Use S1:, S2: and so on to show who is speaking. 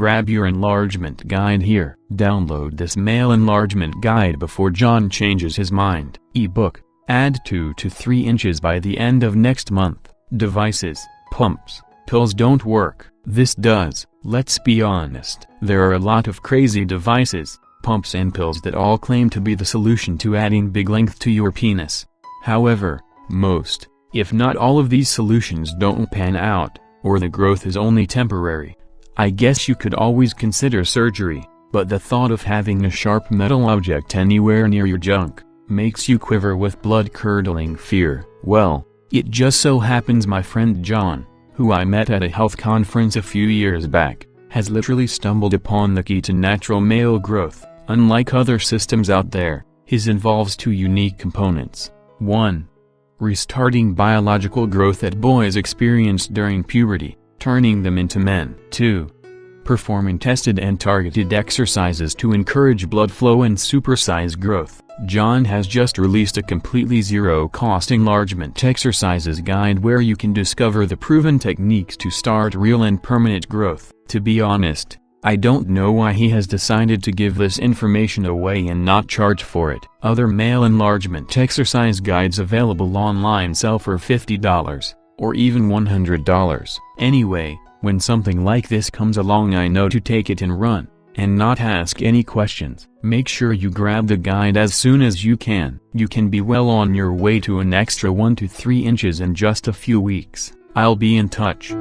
S1: Grab your enlargement guide here. Download this male enlargement guide before John changes his mind. Ebook. Add 2 to 3 inches by the end of next month. Devices, pumps, pills don't work. This does. Let's be honest. There are a lot of crazy devices, pumps and pills that all claim to be the solution to adding big length to your penis. However, most, if not all of these solutions don't pan out, or the growth is only temporary. I guess you could always consider surgery, but the thought of having a sharp metal object anywhere near your junk makes you quiver with blood-curdling fear. Well, it just so happens my friend John, who I met at a health conference a few years back, has literally stumbled upon the key to natural male growth. Unlike other systems out there, his involves 2 unique components. 1. Restarting biological growth that boys experience during puberty, turning them into men. 2. Performing tested and targeted exercises to encourage blood flow and supersize growth. John has just released a completely zero-cost enlargement exercises guide where you can discover the proven techniques to start real and permanent growth. To be honest, I don't know why he has decided to give this information away and not charge for it. Other male enlargement exercise guides available online sell for $50, or even $100. Anyway, when something like this comes along I know to take it and run, and not ask any questions. Make sure you grab the guide as soon as you can. You can be well on your way to an extra 1 to 3 inches in just a few weeks. I'll be in touch.